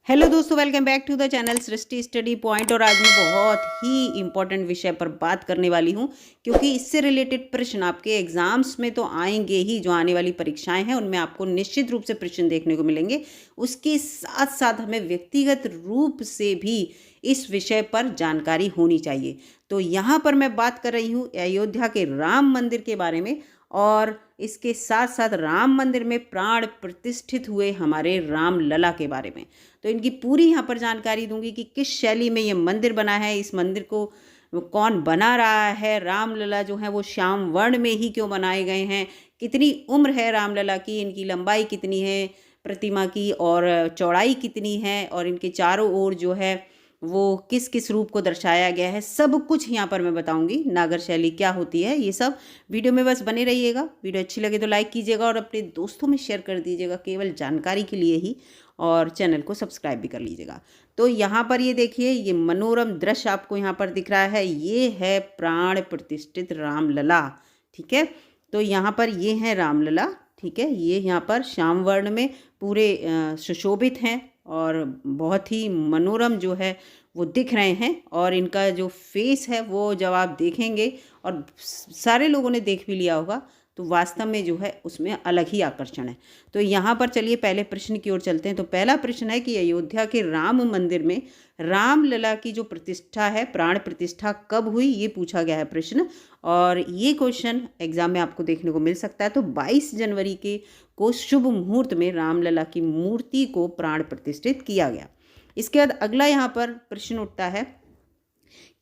Hello दोस्तों, welcome back to the channel Srishti study point. और आज मैं बहुत ही इम्पोर्टेंट विषय पर बात करने वाली हूँ, क्योंकि इससे रिलेटेड प्रश्न आपके एग्जाम्स में तो आएंगे ही। जो आने वाली परीक्षाएं हैं उनमें आपको निश्चित रूप से प्रश्न देखने को मिलेंगे। उसके साथ साथ हमें व्यक्तिगत रूप से भी इस विषय पर जानकारी होनी चाहिए। तो यहाँ पर मैं बात कर रही हूँ अयोध्या के राम मंदिर के बारे में, और इसके साथ साथ राम मंदिर में प्राण प्रतिष्ठित हुए हमारे राम लला के बारे में। तो इनकी पूरी यहाँ पर जानकारी दूंगी कि किस शैली में ये मंदिर बना है, इस मंदिर को कौन बना रहा है, रामलला जो है वो श्याम वर्ण में ही क्यों बनाए गए हैं, कितनी उम्र है रामलला की, इनकी लंबाई कितनी है प्रतिमा की और चौड़ाई कितनी है, और इनके चारों ओर जो है वो किस किस रूप को दर्शाया गया है, सब कुछ यहाँ पर मैं बताऊंगी। नागर शैली क्या होती है, ये सब वीडियो में बस बने रहिएगा। वीडियो अच्छी लगे तो लाइक कीजिएगा और अपने दोस्तों में शेयर कर दीजिएगा, केवल जानकारी के लिए ही, और चैनल को सब्सक्राइब भी कर लीजिएगा। तो यहाँ पर ये देखिए, ये मनोरम दृश्य आपको यहाँ पर दिख रहा है, ये है प्राण प्रतिष्ठित रामलला। ठीक है, तो यहाँ पर ये है रामलला। ठीक है, ये यहाँ पर श्याम वर्ण में पूरे सुशोभित हैं और बहुत ही मनोरम जो है वो दिख रहे हैं। और इनका जो फेस है वो जब आप देखेंगे, और सारे लोगों ने देख भी लिया होगा, तो वास्तव में जो है उसमें अलग ही आकर्षण है। तो यहाँ पर चलिए पहले प्रश्न की ओर चलते हैं। तो पहला प्रश्न है कि अयोध्या के राम मंदिर में रामलला की जो प्रतिष्ठा है, प्राण प्रतिष्ठा कब हुई, ये पूछा गया है प्रश्न। और ये क्वेश्चन एग्जाम में आपको देखने को मिल सकता है। तो 22 जनवरी के को शुभ मुहूर्त में रामलला की मूर्ति को प्राण प्रतिष्ठित किया गया। इसके बाद अगला यहाँ पर प्रश्न उठता है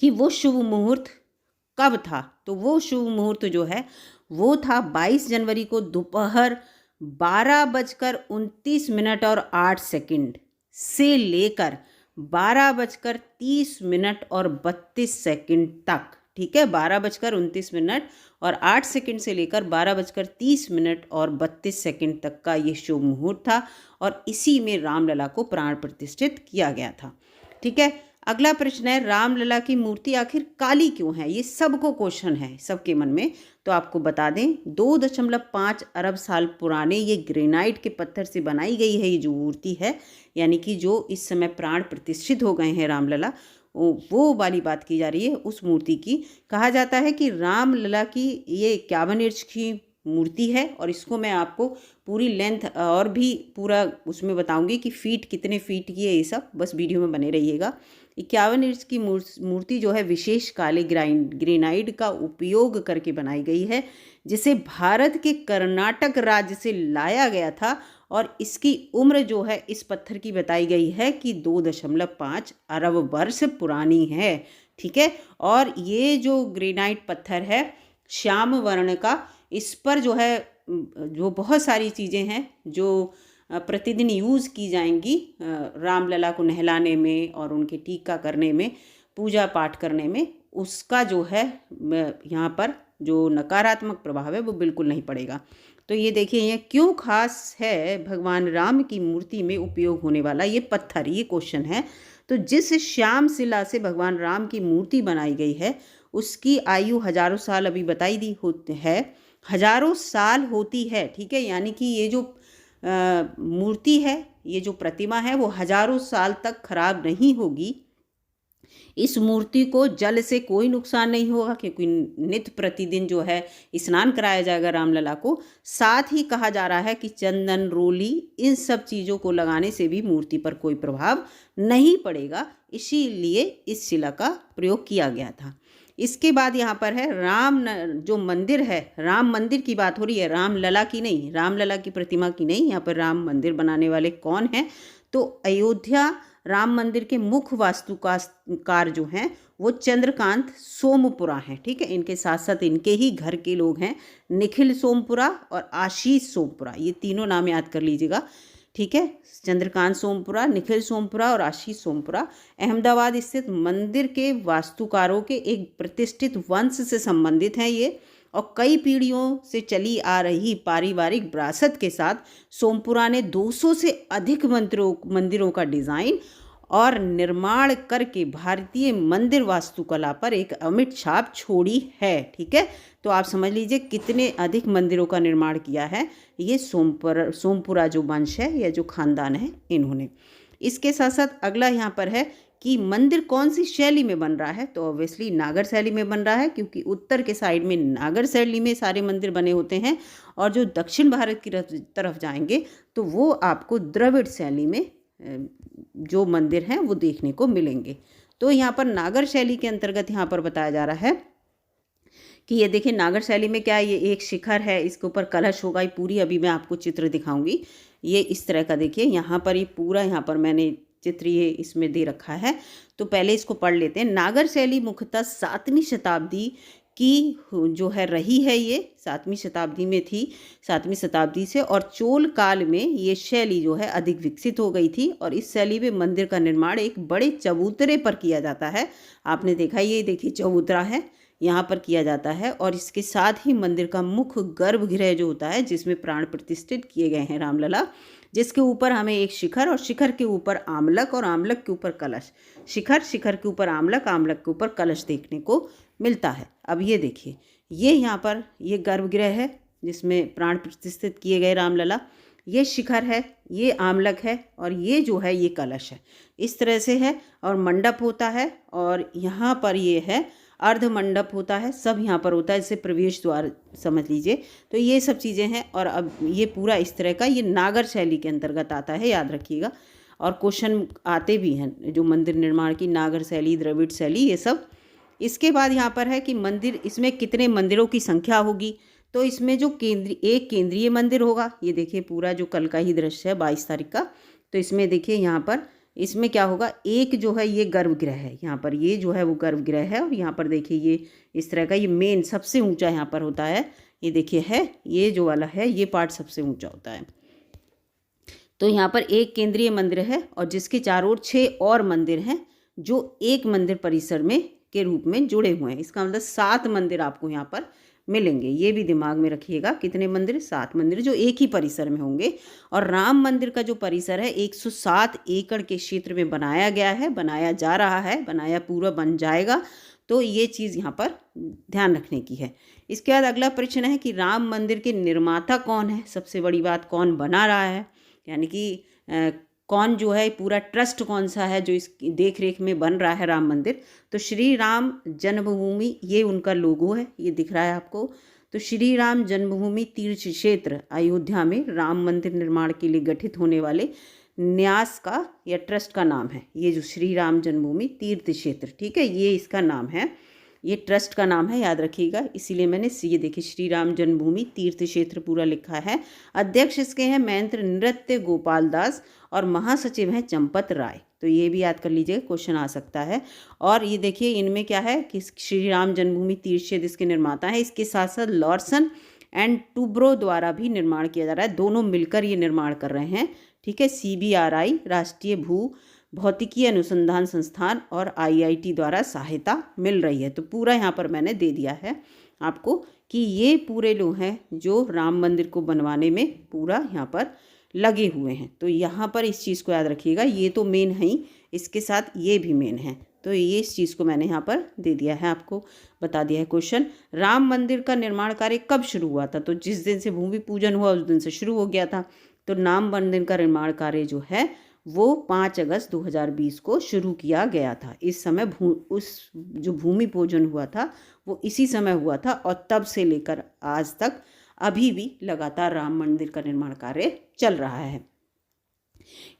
कि वो शुभ मुहूर्त कब था। तो वो शुभ मुहूर्त जो है वो था 22 जनवरी को दोपहर 12:29 और 8 से लेकर 12:30 और 32 तक। ठीक है, 12:29 और 8 से लेकर 12:30 और 32 तक का ये शुभ मुहूर्त था, और इसी में रामलला को प्राण प्रतिष्ठित किया गया था। ठीक है, अगला प्रश्न है रामलला की मूर्ति आखिर काली क्यों है। ये सबको क्वेश्चन है सबके मन में। तो आपको बता दें, 2.5 अरब साल पुराने ये ग्रेनाइट के पत्थर से बनाई गई है ये जो मूर्ति है, यानी कि जो इस समय प्राण प्रतिष्ठित हो गए हैं रामलला, वो वाली बात की जा रही है उस मूर्ति की। कहा जाता है कि रामलला की ये 51 इंच की मूर्ति है, और इसको मैं आपको पूरी लेंथ और भी पूरा उसमें बताऊंगी कि फीट कितने फीट की है, ये सब बस वीडियो में बने रहिएगा। 51 इंच की मूर्ति जो है विशेष काले ग्रेनाइट का उपयोग करके बनाई गई है, जिसे भारत के कर्नाटक राज्य से लाया गया था। और इसकी उम्र जो है इस पत्थर की बताई गई है कि 2.5 अरब वर्ष पुरानी है। ठीक है, और ये जो ग्रेनाइट पत्थर है श्याम वर्ण का, इस पर जो है जो बहुत सारी चीज़ें हैं जो प्रतिदिन यूज़ की जाएंगी रामलला को नहलाने में और उनके टीका करने में, पूजा पाठ करने में, उसका जो है यहाँ पर जो नकारात्मक प्रभाव है वो बिल्कुल नहीं पड़ेगा। तो ये देखिए, ये क्यों खास है भगवान राम की मूर्ति में उपयोग होने वाला ये पत्थर, ये क्वेश्चन है। तो जिस श्याम शिला से भगवान राम की मूर्ति बनाई गई है उसकी आयु हजारों साल अभी बताई दी होती है, हजारों साल होती है। ठीक है, यानी कि ये जो मूर्ति है, ये जो प्रतिमा है वो हजारों साल तक खराब नहीं होगी। इस मूर्ति को जल से कोई नुकसान नहीं होगा, क्योंकि नित्य प्रतिदिन जो है स्नान कराया जाएगा रामलला को। साथ ही कहा जा रहा है कि चंदन, रोली, इन सब चीज़ों को लगाने से भी मूर्ति पर कोई प्रभाव नहीं पड़ेगा, इसीलिए इस शिला का प्रयोग किया गया था। इसके बाद यहाँ पर है जो मंदिर है, राम मंदिर की बात हो रही है, रामलला की नहीं, रामलला की प्रतिमा की नहीं। यहाँ पर राम मंदिर बनाने वाले कौन हैं? तो अयोध्या राम मंदिर के मुख्य वास्तुकार जो हैं वो चंद्रकांत सोमपुरा हैं। ठीक है, इनके साथ साथ इनके ही घर के लोग हैं निखिल सोमपुरा और आशीष सोमपुरा, ये तीनों नाम याद कर लीजिएगा। ठीक है, चंद्रकांत सोमपुरा, निखिल सोमपुरा और आशीष सोमपुरा अहमदाबाद स्थित मंदिर के वास्तुकारों के एक प्रतिष्ठित वंश से संबंधित हैं ये, और कई पीढ़ियों से चली आ रही पारिवारिक विरासत के साथ सोमपुरा ने 200 से अधिक मंदिरों का डिज़ाइन और निर्माण करके भारतीय मंदिर वास्तुकला पर एक अमिट छाप छोड़ी है। ठीक है, तो आप समझ लीजिए कितने अधिक मंदिरों का निर्माण किया है ये सोमपुरा जो वंश है या जो खानदान है इन्होंने। इसके साथ साथ अगला यहाँ पर है कि मंदिर कौन सी शैली में बन रहा है, तो ऑब्वियसली नागर शैली में बन रहा है, क्योंकि उत्तर के साइड में नागर शैली में सारे मंदिर बने होते हैं, और जो दक्षिण भारत की तरफ जाएंगे तो वो आपको द्रविड़ शैली में जो मंदिर हैं वो देखने को मिलेंगे। तो यहाँ पर नागर शैली के अंतर्गत यहाँ पर बताया जा रहा है कि ये देखिए नागर शैली में क्या है, ये एक शिखर है, इसके ऊपर कलश होगा, ये पूरी अभी मैं आपको चित्र दिखाऊंगी। ये इस तरह का देखिए यहाँ पर, ये पूरा यहाँ पर मैंने चित्र ये इसमें दे रखा है। तो पहले इसको पढ़ लेते हैं। नागर शैली मुख्यतः 7वीं शताब्दी की जो है रही है, ये 7वीं शताब्दी में थी, 7वीं शताब्दी से, और चोल काल में ये शैली जो है अधिक विकसित हो गई थी। और इस शैली में मंदिर का निर्माण एक बड़े चबूतरे पर किया जाता है। आपने देखा, ये देखिए चबूतरा है, यहाँ पर किया जाता है। और इसके साथ ही मंदिर का मुख्य गर्भगृह जो होता है, जिसमें प्राण प्रतिष्ठित किए गए हैं रामलला, जिसके ऊपर हमें एक शिखर, और शिखर के ऊपर आमलक, और आमलक के ऊपर कलश, शिखर के ऊपर आमलक, आमलक के ऊपर कलश देखने को मिलता है। अब ये देखिए, ये यहाँ पर ये गर्भगृह है जिसमें प्राण प्रतिष्ठित किए गए रामलला, ये शिखर है, ये आमलक है, और ये जो है ये कलश है। इस तरह से है, और मंडप होता है, और यहाँ पर ये है अर्ध मंडप होता है, सब यहाँ पर होता है, इसे प्रवेश द्वार समझ लीजिए। तो ये सब चीज़ें हैं। और अब ये पूरा इस तरह का, ये नागर शैली के अंतर्गत आता है, याद रखिएगा। और क्वेश्चन आते भी हैं जो मंदिर निर्माण की, नागर शैली, द्रविड़ शैली, ये सब। इसके बाद यहाँ पर है कि मंदिर, इसमें कितने मंदिरों की संख्या होगी, तो इसमें जो एक केंद्रीय मंदिर होगा, ये देखिए पूरा जो कल का ही दृश्य है 22 तारीख का। तो इसमें देखिए यहाँ पर, इसमें क्या होगा, एक जो है ये गर्भगृह है, यहाँ पर ये जो है वो गर्भगृह है। और यहाँ पर देखिए ये इस तरह का, ये मेन सबसे ऊंचा यहाँ पर होता है, ये देखिए है, ये जो वाला है ये पार्ट सबसे ऊंचा होता है। तो यहाँ पर एक केंद्रीय मंदिर है, और जिसके चारों ओर 6 और मंदिर हैं जो एक मंदिर परिसर में के रूप में जुड़े हुए हैं। इसका मतलब 7 मंदिर आपको यहाँ पर मिलेंगे। ये भी दिमाग में रखिएगा, कितने मंदिर, 7 मंदिर जो एक ही परिसर में होंगे। और राम मंदिर का जो परिसर है 107 एकड़ के क्षेत्र में बनाया गया है, बनाया जा रहा है, बनाया पूरा बन जाएगा। तो ये चीज़ यहाँ पर ध्यान रखने की है। इसके बाद अगला प्रश्न है कि राम मंदिर के निर्माता कौन है, सबसे बड़ी बात, कौन बना रहा है, यानी कि कौन जो है, पूरा ट्रस्ट कौन सा है जो इसकी देख रेख में बन रहा है राम मंदिर। तो श्री राम जन्मभूमि, ये उनका लोगो है, ये दिख रहा है आपको। तो श्री राम जन्मभूमि तीर्थ क्षेत्र अयोध्या में राम मंदिर निर्माण के लिए गठित होने वाले न्यास का या ट्रस्ट का नाम है, ये जो श्री राम जन्मभूमि तीर्थ क्षेत्र, ठीक है, ये इसका नाम है, ये ट्रस्ट का नाम है, याद रखिएगा। इसीलिए मैंने ये देखिए श्री राम जन्मभूमि तीर्थ क्षेत्र पूरा लिखा है। अध्यक्ष इसके हैं महेंद्र नृत्य गोपाल दास, और महासचिव हैं चंपत राय। तो ये भी याद कर लीजिए, क्वेश्चन आ सकता है। और ये देखिए इनमें क्या है कि श्री राम जन्मभूमि तीर्थ क्षेत्र इसके निर्माता हैं। इसके साथ साथ लॉर्सन एंड टूब्रो द्वारा भी निर्माण किया जा रहा है, दोनों मिलकर ये निर्माण कर रहे हैं, ठीक है। CBRI राष्ट्रीय भू भौतिकी अनुसंधान संस्थान और IIT द्वारा सहायता मिल रही है। तो पूरा यहाँ पर मैंने दे दिया है आपको कि ये पूरे लोग हैं जो राम मंदिर को बनवाने में पूरा यहाँ पर लगे हुए हैं। तो यहाँ पर इस चीज़ को याद रखिएगा, ये तो मेन है ही, इसके साथ ये भी मेन है। तो ये इस चीज़ को मैंने यहाँ पर दे दिया है, आपको बता दिया है। क्वेश्चन, राम मंदिर का निर्माण कार्य कब शुरू हुआ था, तो जिस दिन से भूमि पूजन हुआ उस दिन से शुरू हो गया था। तो राम मंदिर का निर्माण कार्य जो है वो 5 अगस्त 2020 को शुरू किया गया था। इस समय उस जो भूमि पूजन हुआ था वो इसी समय हुआ था, और तब से लेकर आज तक अभी भी लगातार राम मंदिर का निर्माण कार्य चल रहा है।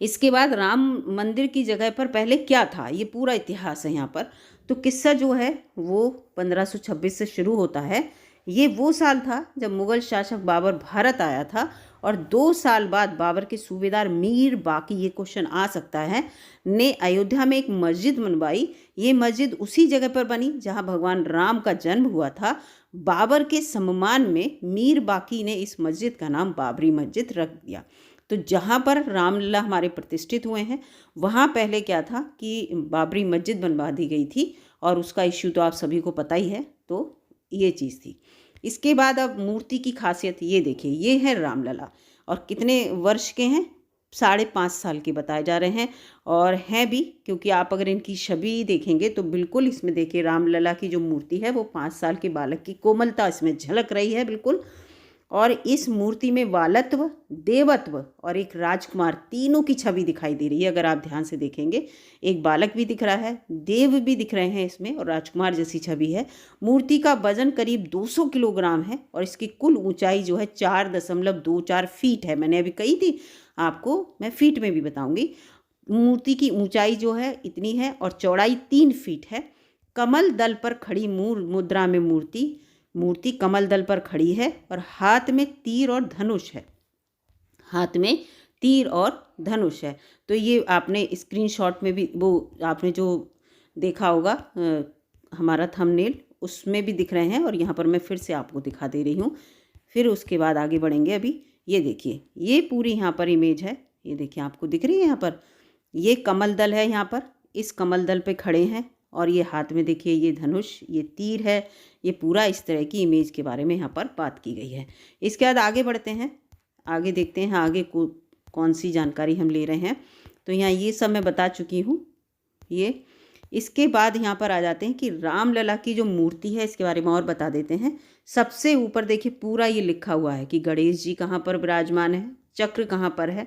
इसके बाद राम मंदिर की जगह पर पहले क्या था, ये पूरा इतिहास है यहाँ पर। तो किस्सा जो है वो 1526 से शुरू होता है। ये वो साल था जब मुगल शासक बाबर भारत आया था, और 2 साल बाद बाबर के सूबेदार मीर बाकी, ये क्वेश्चन आ सकता है, ने अयोध्या में एक मस्जिद बनवाई। ये मस्जिद उसी जगह पर बनी जहाँ भगवान राम का जन्म हुआ था। बाबर के सम्मान में मीर बाकी ने इस मस्जिद का नाम बाबरी मस्जिद रख दिया। तो जहाँ पर रामलला हमारे प्रतिष्ठित हुए हैं वहाँ पहले क्या था कि बाबरी मस्जिद बनवा दी गई थी, और उसका इश्यू तो आप सभी को पता ही है। तो ये चीज़ थी। इसके बाद अब मूर्ति की खासियत ये देखिए, ये है रामलला, और कितने वर्ष के हैं, 5.5 साल के बताए जा रहे हैं, और हैं भी, क्योंकि आप अगर इनकी छवि देखेंगे तो बिल्कुल इसमें देखिए रामलला की जो मूर्ति है वो 5 साल के बालक की कोमलता इसमें झलक रही है बिल्कुल। और इस मूर्ति में वालत्व, देवत्व और एक राजकुमार तीनों की छवि दिखाई दे रही है। अगर आप ध्यान से देखेंगे, एक बालक भी दिख रहा है, देव भी दिख रहे हैं इसमें और राजकुमार जैसी छवि है। मूर्ति का वजन करीब 200 किलोग्राम है और इसकी कुल ऊंचाई जो है 4.24 फीट है। मैंने अभी कही थी आपको, मैं फीट में भी बताऊंगी। मूर्ति की ऊंचाई जो है इतनी है और चौड़ाई 3 फीट है। कमल दल पर खड़ी मुद्रा में मूर्ति कमल दल पर खड़ी है और हाथ में तीर और धनुष है। हाथ में तीर और धनुष है। तो ये आपने स्क्रीनशॉट में भी वो आपने जो देखा होगा हमारा थंबनेल, उसमें भी दिख रहे हैं और यहाँ पर मैं फिर से आपको दिखा दे रही हूँ। फिर उसके बाद आगे बढ़ेंगे। अभी ये देखिए, ये पूरी यहाँ पर इमेज है। ये देखिए, आपको दिख रही है यहाँ पर, ये कमल दल है। यहाँ पर इस कमल दल पे खड़े हैं और ये हाथ में देखिए ये धनुष, ये तीर है। ये पूरा इस तरह की इमेज के बारे में यहाँ पर बात की गई है। इसके बाद आगे बढ़ते हैं, आगे देखते हैं आगे कौन सी जानकारी हम ले रहे हैं। तो यहाँ ये सब मैं बता चुकी हूँ। ये इसके बाद यहाँ पर आ जाते हैं कि रामलला की जो मूर्ति है इसके बारे में और बता देते हैं। सबसे ऊपर देखिए पूरा ये लिखा हुआ है कि गणेश जी कहाँ पर विराजमान है, चक्र कहाँ पर है,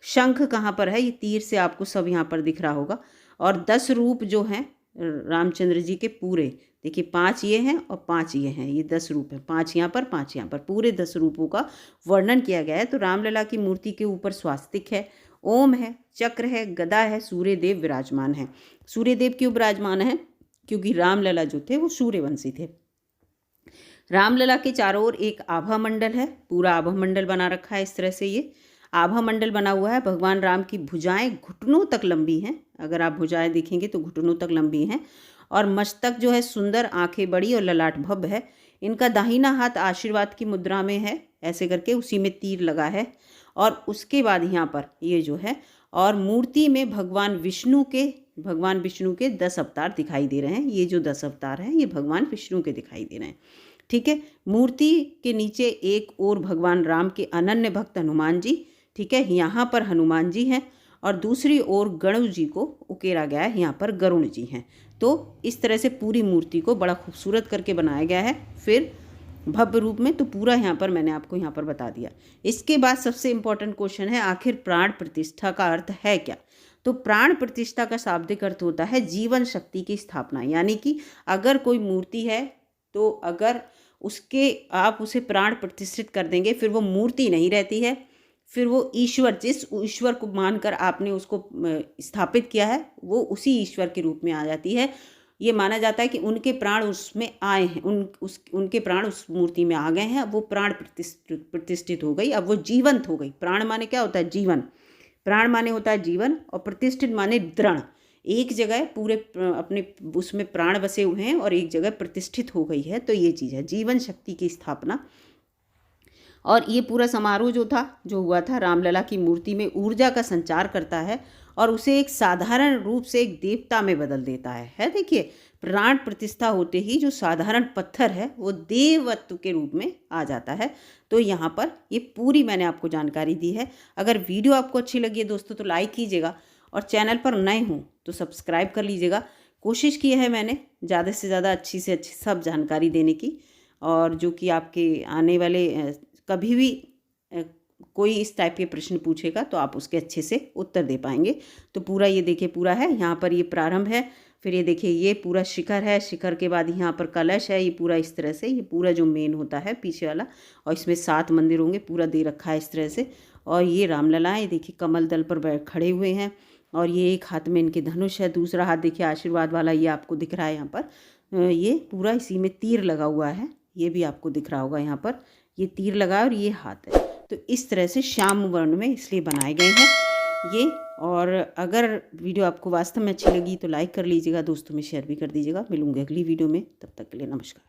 शंख कहाँ पर है। ये तीर से आपको सब यहाँ पर दिख रहा होगा। और 10 रूप जो हैं रामचंद्र जी के पूरे, देखिए 5 ये हैं और 5 ये हैं, ये 10 रूप हैं। 5 यहाँ पर, 5 यहाँ पर, पूरे 10 रूपों का वर्णन किया गया है। तो रामलला की मूर्ति के ऊपर स्वास्तिक है, ओम है, चक्र है, गदा है, सूर्यदेव विराजमान है। सूर्यदेव क्यों विराजमान है? क्योंकि रामलला जो थे वो सूर्यवंशी थे। रामलला के चारों ओर एक आभा मंडल है, पूरा आभा मंडल बना रखा है इस तरह से। ये आभा मंडल बना हुआ है। भगवान राम की भुजाएं घुटनों तक लंबी हैं। अगर आप भुजाएं देखेंगे तो घुटनों तक लंबी हैं। और मस्तक जो है सुंदर, आंखें बड़ी और ललाट भव्य है। इनका दाहिना हाथ आशीर्वाद की मुद्रा में है, ऐसे करके उसी में तीर लगा है। और उसके बाद यहाँ पर ये जो है, और मूर्ति में भगवान विष्णु के 10 अवतार दिखाई दे रहे हैं। ये जो 10 अवतार हैं ये भगवान विष्णु के दिखाई दे रहे हैं। ठीक है। मूर्ति के नीचे एक और भगवान राम के अनन्य भक्त हनुमान जी, ठीक है, यहाँ पर हनुमान जी हैं और दूसरी ओर गणु जी को उकेरा गया है, यहाँ पर गरुण जी हैं। तो इस तरह से पूरी मूर्ति को बड़ा खूबसूरत करके बनाया गया है, फिर भव्य रूप में। तो पूरा यहाँ पर मैंने आपको यहाँ पर बता दिया। इसके बाद सबसे इम्पोर्टेंट क्वेश्चन है, आखिर प्राण प्रतिष्ठा का अर्थ है क्या? तो प्राण प्रतिष्ठा का शाब्दिक अर्थ होता है जीवन शक्ति की स्थापना। यानी कि अगर कोई मूर्ति है तो अगर आप उसे प्राण प्रतिष्ठित कर देंगे, फिर वो मूर्ति नहीं रहती है, फिर वो ईश्वर, जिस ईश्वर को मानकर आपने उसको स्थापित किया है वो उसी ईश्वर के रूप में आ जाती है। ये माना जाता है कि उनके प्राण उसमें आए हैं, उनके प्राण उस मूर्ति में आ गए हैं, वो प्राण प्रतिष्ठित हो गई, अब वो जीवंत हो गई। प्राण माने क्या होता है? जीवन। प्राण माने होता है जीवन और प्रतिष्ठित माने दृढ़। एक जगह पूरे अपने उसमें प्राण बसे हुए हैं और एक जगह प्रतिष्ठित हो गई है। तो ये चीज़ है जीवन शक्ति की स्थापना। और ये पूरा समारोह जो हुआ था रामलला की मूर्ति में ऊर्जा का संचार करता है और उसे एक साधारण रूप से एक देवता में बदल देता है। देखिए, प्राण प्रतिष्ठा होते ही जो साधारण पत्थर है वो देवत्व के रूप में आ जाता है। तो यहाँ पर ये पूरी मैंने आपको जानकारी दी है। अगर वीडियो आपको अच्छी लगी है दोस्तों तो लाइक कीजिएगा और चैनल पर नए हों तो सब्सक्राइब कर लीजिएगा। कोशिश की है मैंने ज़्यादा से ज़्यादा अच्छी से अच्छी सब जानकारी देने की, और जो कि आपके आने वाले कभी भी कोई इस टाइप के प्रश्न पूछेगा तो आप उसके अच्छे से उत्तर दे पाएंगे। तो पूरा ये देखिए पूरा है, यहाँ पर ये प्रारंभ है, फिर ये देखिए ये पूरा शिखर है, शिखर के बाद यहाँ पर कलश है। ये पूरा इस तरह से, ये पूरा जो मेन होता है पीछे वाला, और इसमें 7 मंदिर होंगे, पूरा दे रखा है इस तरह से। और ये रामलला है, देखिए कमल दल पर खड़े हुए हैं और ये एक हाथ में इनके धनुष है, दूसरा हाथ देखिए आशीर्वाद वाला ये आपको दिख रहा है यहाँ पर। ये पूरा इसी में तीर लगा हुआ है, ये भी आपको दिख रहा होगा यहाँ पर, ये तीर लगा और ये हाथ है। तो इस तरह से श्याम वर्ण में इसलिए बनाए गए हैं ये। और अगर वीडियो आपको वास्तव में अच्छी लगी तो लाइक कर लीजिएगा, दोस्तों में शेयर भी कर दीजिएगा। मिलूंगे अगली वीडियो में, तब तक के लिए नमस्कार।